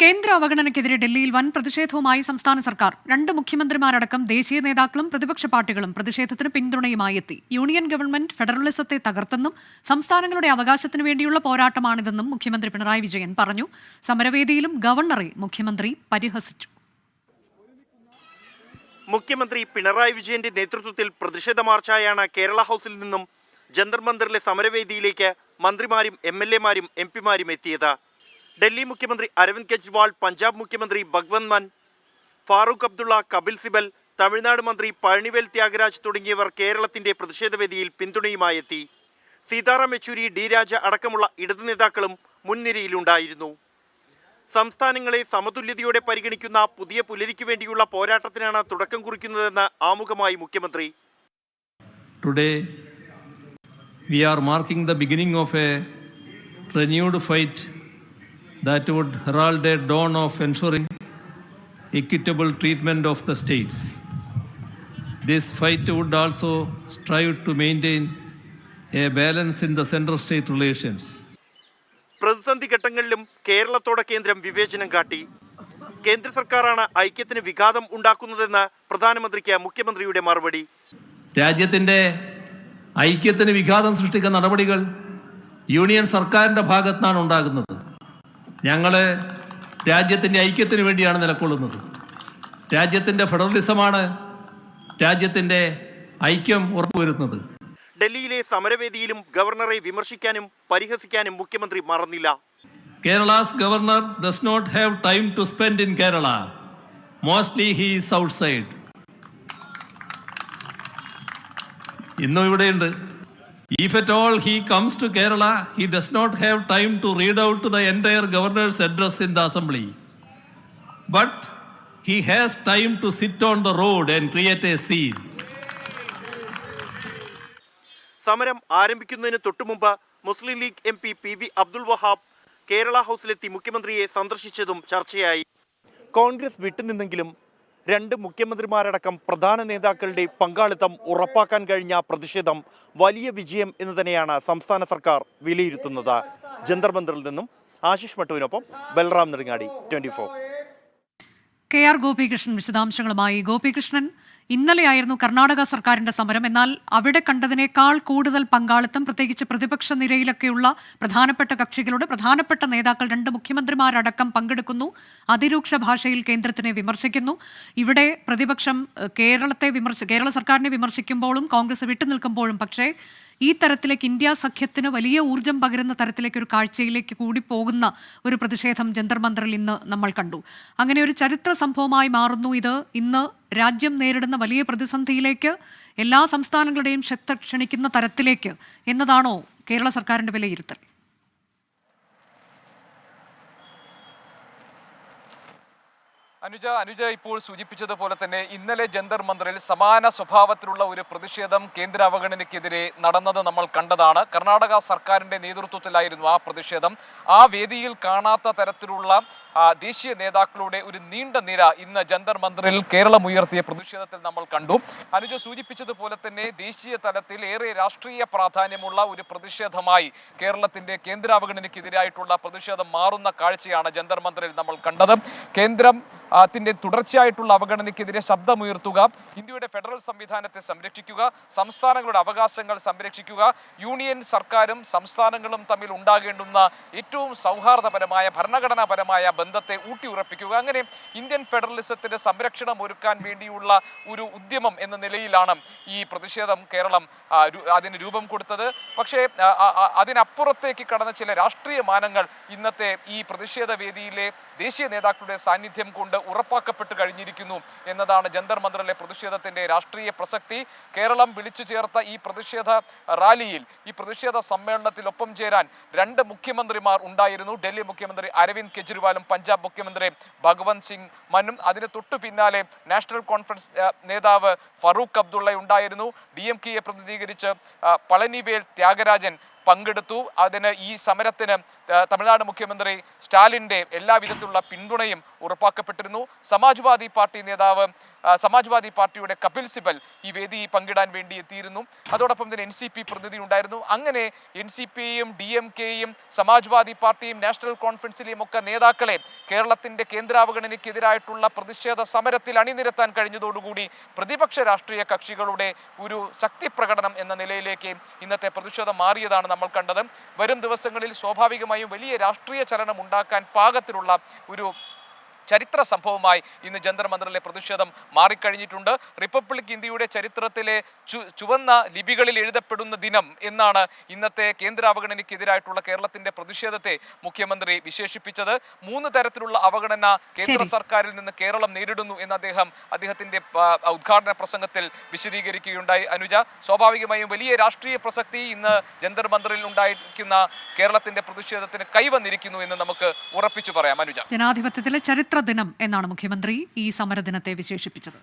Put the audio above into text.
കേന്ദ്ര അവഗണനയ്ക്കെതിരെ ഡൽഹിയിൽ വൻ പ്രതിഷേധവുമായി സംസ്ഥാന സർക്കാർ. രണ്ട് മുഖ്യമന്ത്രിമാരടക്കം ദേശീയ നേതാക്കളും പ്രതിപക്ഷ പാർട്ടികളും പ്രതിഷേധത്തിന് പിന്തുണയുമായി എത്തി. യൂണിയൻ ഗവൺമെന്റ് ഫെഡറലിസത്തെ തകർത്തെന്നും സംസ്ഥാനങ്ങളുടെ അവകാശത്തിനു വേണ്ടിയുള്ള പോരാട്ടമാണിതെന്നും മുഖ്യമന്ത്രി പിണറായി വിജയൻ പറഞ്ഞു. സമരവേദിയിലും ഗവർണറെ മുഖ്യമന്ത്രി പരിഹസിച്ചു. മുഖ്യമന്ത്രി പിണറായി വിജയന്റെ നേതൃത്വത്തിൽ പ്രതിഷേധ മാർച്ചായാണ് കേരള ഹൗസിൽ നിന്നും ജന്തർ മന്ദിറിലെ സമരവേദിയിലേക്ക് മന്ത്രിമാരും MLA-മാരും MP-മാരും എത്തിയത്. ഡൽഹി മുഖ്യമന്ത്രി അരവിന്ദ് കെജ്രിവാൾ, പഞ്ചാബ് മുഖ്യമന്ത്രി ഭഗ്വന്ത് മാൻ, ഫാറൂഖ് അബ്ദുള്ള, കപിൽ സിബൽ, തമിഴ്നാട് മന്ത്രി പഴനിവേൽ ത്യാഗരാജ് തുടങ്ങിയവർ കേരളത്തിന്റെ പ്രതിഷേധവേദിയിൽ പിന്തുണയുമായി എത്തി. സീതാറാം യെച്ചൂരി, D. രാജ അടക്കമുള്ള ഇടതു നേതാക്കളും മുൻനിരയിലുണ്ടായിരുന്നു. സംസ്ഥാനങ്ങളെ സമതുല്യതയോടെ പരിഗണിക്കുന്ന പുതിയ പുലരിക്ക് വേണ്ടിയുള്ള പോരാട്ടത്തിനാണ് തുടക്കം കുറിക്കുന്നതെന്ന് ആമുഖമായി മുഖ്യമന്ത്രി. Today we are marking the beginning of a renewed fight that would herald a dawn of ensuring equitable treatment of the states. This fight would also strive to maintain a balance in the center-state relations. പ്രതിസന്ധി ഘട്ടങ്ങളിലും കേരളത്തോടെ കേന്ദ്രം വിവേചനം കാട്ടി. കേന്ദ്ര സർക്കാരാണ് ഐക്യത്തിന് വിഘാതം ഉണ്ടാക്കുന്നതെന്ന് പ്രധാനമന്ത്രിക്ക് മുഖ്യമന്ത്രിയുടെ മറുപടി. രാജ്യത്തിന്റെ ഐക്യത്തിന് വിഘാതം സൃഷ്ടിക്കുന്ന നടപടികൾ യൂണിയൻ സർക്കാരിന്റെ ഭാഗത്താണ് ഉണ്ടാകുന്നത്. ഞങ്ങൾ രാജ്യത്തിൻ്റെ ഐക്യത്തിന് വേണ്ടിയാണ് നിലകൊള്ളുന്നത്. രാജ്യത്തിൻ്റെ ഫെഡറലിസമാണ് രാജ്യത്തിൻ്റെ ഐക്യം ഉറപ്പുവരുന്നത്. ഡൽഹിയിലെ സമരവേദിയിലും ഗവർണറെ വിമർശിക്കാനും പരിഹസിക്കാനും മുഖ്യമന്ത്രി മറന്നില്ല. Kerala's governor does not have time to spend in Kerala. Mostly he is outside. ഇന്നും ഇവിടെയുണ്ട്. If at all he comes to Kerala, he does not have time to read out the entire governor's address in the assembly. But he has time to sit on the road and create a scene. സമരം ആരംഭിക്കുന്നതിന് തൊട്ടുമുമ്പ് Muslim League MP PV Abdul Wahab Kerala ഹൗസിലെത്തി മുഖ്യമന്ത്രിയെ സന്ദർശിച്ചതും ചർച്ചയായി. കോൺഗ്രസ് വിട്ടുനിന്നെങ്കിലും രണ്ട് മുഖ്യമന്ത്രിമാരടക്കം പ്രധാന നേതാക്കളുടെ പങ്കാളിത്തം ഉറപ്പാക്കാൻ കഴിഞ്ഞ പ്രതിഷേധം വലിയ വിജയം എന്ന് തന്നെയാണ് സംസ്ഥാന സർക്കാർ വിലയിരുത്തുന്നത്. ജന്തർ മന്ദിറിൽ നിന്നും ആശിഷ് മട്ടുവിനൊപ്പം ബൽറാം നെടുങ്ങാടി, 24. KR ഗോപികൃഷ്ണൻ വിശദാംശങ്ങളുമായി. ഗോപികൃഷ്ണൻ, ഇന്നലെയായിരുന്നു കർണാടക സർക്കാരിന്റെ സമരം. എന്നാൽ അവിടെ കണ്ടതിനേക്കാൾ കൂടുതൽ പങ്കാളിത്തം, പ്രത്യേകിച്ച് പ്രതിപക്ഷ നിരയിലൊക്കെയുള്ള പ്രധാനപ്പെട്ട കക്ഷികളുടെ പ്രധാനപ്പെട്ട നേതാക്കൾ, രണ്ട് മുഖ്യമന്ത്രിമാരടക്കം പങ്കെടുക്കുന്നു. അതിരൂക്ഷ ഭാഷയിൽ കേന്ദ്രത്തിനെ വിമർശിക്കുന്നു. ഇവിടെ പ്രതിപക്ഷം കേരള സർക്കാരിനെ വിമർശിക്കുമ്പോഴും കോൺഗ്രസ് വിട്ടുനിൽക്കുമ്പോഴും പക്ഷേ ഈ തരത്തിലേക്ക് ഇന്ത്യ സഖ്യത്തിന് വലിയ ഊർജ്ജം പകരുന്ന തരത്തിലേക്ക് ഒരു കാഴ്ചയിലേക്ക് കൂടി പോകുന്ന ഒരു പ്രതിഷേധം ജന്തർ മന്ദിറിൽ ഇന്ന് നമ്മൾ കണ്ടു. അങ്ങനെ ഒരു ചരിത്ര സംഭവമായി മാറുന്നു ഇത്. ഇന്ന് രാജ്യം നേരിടുന്ന വലിയ പ്രതിസന്ധിയിലേക്ക് എല്ലാ സംസ്ഥാനങ്ങളുടെയും ശ്രദ്ധ ക്ഷണിക്കുന്ന തരത്തിലേക്ക് എന്നതാണോ കേരള സർക്കാരിന്റെ വിലയിരുത്തൽ? അനുജ ഇപ്പോൾ സൂചിപ്പിച്ചതുപോലെ തന്നെ ഇന്നലെ ജന്തർ മന്ദിറിൽ സമാന സ്വഭാവത്തിലുള്ള ഒരു പ്രതിഷേധം കേന്ദ്ര അവഗണനയ്ക്കെതിരെ നടന്നത് നമ്മൾ കണ്ടതാണ്. കർണാടക സർക്കാരിന്റെ നേതൃത്വത്തിലായിരുന്നു ആ പ്രതിഷേധം. ആ വേദിയിൽ കാണാത്ത തരത്തിലുള്ള ദേശീയ നേതാക്കളുടെ ഒരു നീണ്ട നിര ഇന്ന് ജന്തർ മന്ദിറിൽ കേരളം ഉയർത്തിയ പ്രതിഷേധത്തിൽ നമ്മൾ കണ്ടു. അനുജ സൂചിപ്പിച്ചതുപോലെ തന്നെ ദേശീയ തലത്തിൽ ഏറെ രാഷ്ട്രീയ പ്രാധാന്യമുള്ള ഒരു പ്രതിഷേധമായി കേരളത്തിന്റെ കേന്ദ്ര അവഗണനയ്ക്കെതിരായിട്ടുള്ള പ്രതിഷേധം മാറുന്ന കാഴ്ചയാണ് ജന്തർ മന്ദിറിൽ നമ്മൾ കണ്ടത്. കേന്ദ്രത്തിന്റെ തുടർച്ചയായിട്ടുള്ള അവഗണനയ്ക്കെതിരെ ശബ്ദമുയർത്തുക, ഇന്ത്യയുടെ ഫെഡറൽ സംവിധാനത്തെ സംരക്ഷിക്കുക, സംസ്ഥാനങ്ങളുടെ അവകാശങ്ങൾ സംരക്ഷിക്കുക, യൂണിയൻ സർക്കാരും സംസ്ഥാനങ്ങളും തമ്മിൽ ഉണ്ടാകേണ്ടുന്ന ഏറ്റവും സൗഹാർദ്ദപരമായ ഭരണഘടനാപരമായ ബന്ധത്തെ ഊട്ടിയുറപ്പിക്കുക, അങ്ങനെ ഇന്ത്യൻ ഫെഡറലിസത്തിന്റെ സംരക്ഷണം ഒരുക്കാൻ വേണ്ടിയുള്ള ഒരു ഉദ്യമം എന്ന നിലയിലാണ് ഈ പ്രതിഷേധം കേരളം അതിന് രൂപം കൊടുത്തത്. പക്ഷേ അതിനപ്പുറത്തേക്ക് കടന്ന ചില രാഷ്ട്രീയ മാനങ്ങൾ ഇന്നത്തെ ഈ പ്രതിഷേധ വേദിയിലെ ദേശീയ നേതാക്കളുടെ സാന്നിധ്യം കൊണ്ട് ഉറപ്പാക്കപ്പെട്ട് കഴിഞ്ഞിരിക്കുന്നു എന്നതാണ് ജന്തർ മന്ദിറിലെ പ്രതിഷേധത്തിന്റെ രാഷ്ട്രീയ പ്രസക്തി. കേരളം വിളിച്ചു ചേർത്ത ഈ പ്രതിഷേധ റാലിയിൽ, ഈ പ്രതിഷേധ സമ്മേളനത്തിൽ ഒപ്പം ചേരാൻ രണ്ട് മുഖ്യമന്ത്രിമാർ ഉണ്ടായിരുന്നു. ഡൽഹി മുഖ്യമന്ത്രി അരവിന്ദ് കെജ്രിവാളും പഞ്ചാബ് മുഖ്യമന്ത്രി ഭഗ്വന്ത് സിംഗ് മാനും. അതിന് തൊട്ടു പിന്നാലെ നാഷണൽ കോൺഫറൻസ് നേതാവ് ഫറൂഖ് അബ്ദുള്ള ഉണ്ടായിരുന്നു. DMK പ്രതിനിധീകരിച്ച് പളനിവേൽ ത്യാഗരാജൻ പങ്കെടുത്തു. അതിന് ഈ സമരത്തിന് തമിഴ്നാട് മുഖ്യമന്ത്രി സ്റ്റാലിൻ്റെ എല്ലാവിധത്തിലുള്ള പിന്തുണയും ഉറപ്പാക്കപ്പെട്ടിരുന്നു. സമാജ്വാദി പാർട്ടി നേതാവ് സമാജ്വാദി പാർട്ടിയുടെ കപിൽ സിബൽ ഈ വേദി പങ്കിടാൻ വേണ്ടി എത്തിയിരുന്നു. അതോടൊപ്പം തന്നെ NCP പ്രതിനിധി ഉണ്ടായിരുന്നു. അങ്ങനെ NCPയും DMKയും സമാജ്വാദി പാർട്ടിയും നാഷണൽ കോൺഫറൻസിലെയും ഒക്കെ നേതാക്കളെ കേരളത്തിന്റെ കേന്ദ്രാവഗണനയ്ക്കെതിരായിട്ടുള്ള പ്രതിഷേധ സമരത്തിൽ അണിനിരത്താൻ കഴിഞ്ഞതോടുകൂടി പ്രതിപക്ഷ രാഷ്ട്രീയ കക്ഷികളുടെ ഒരു ശക്തി പ്രകടനം എന്ന നിലയിലേക്ക് ഇന്നത്തെ പ്രതിഷേധം മാറിയതാണ് നമ്മൾ കണ്ടത്. വരും ദിവസങ്ങളിൽ സ്വാഭാവികമായും വലിയ രാഷ്ട്രീയ ചലനം ഉണ്ടാക്കാൻ പാകത്തിലുള്ള ഒരു ചരിത്ര സംഭവമായി ഇന്ന് ജന്തർ മന്ദിറിലെ പ്രതിഷേധം മാറിക്കഴിഞ്ഞിട്ടുണ്ട്. റിപ്പബ്ലിക് ഇന്ത്യയുടെ ചരിത്രത്തിലെ ചുവന്ന ലിപികളിൽ എഴുതപ്പെടുന്ന ദിനം എന്നാണ് ഇന്നത്തെ കേന്ദ്ര അവഗണനയ്ക്കെതിരായിട്ടുള്ള കേരളത്തിന്റെ പ്രതിഷേധത്തെ മുഖ്യമന്ത്രി വിശേഷിപ്പിച്ചത്. 3 തരത്തിലുള്ള അവഗണന കേന്ദ്ര സർക്കാരിൽ നിന്ന് കേരളം നേരിടുന്നു എന്ന് അദ്ദേഹത്തിന്റെ ഉദ്ഘാടന പ്രസംഗത്തിൽ വിശദീകരിക്കുകയുണ്ടായി. അനുജ, സ്വാഭാവികമായും വലിയ രാഷ്ട്രീയ പ്രസക്തി ഇന്ന് ജന്തർ മന്ദിറിൽ ഉണ്ടായിരിക്കുന്ന കേരളത്തിന്റെ പ്രതിഷേധത്തിന് കൈവന്നിരിക്കുന്നു എന്ന് നമുക്ക് ഉറപ്പിച്ചു പറയാം. അനുജ, ജനാധിപത്യത്തിലെ ചരിത്ര ദിനം എന്നാണ് മുഖ്യമന്ത്രി ഈ സമരദിനത്തെ വിശേഷിപ്പിച്ചത്.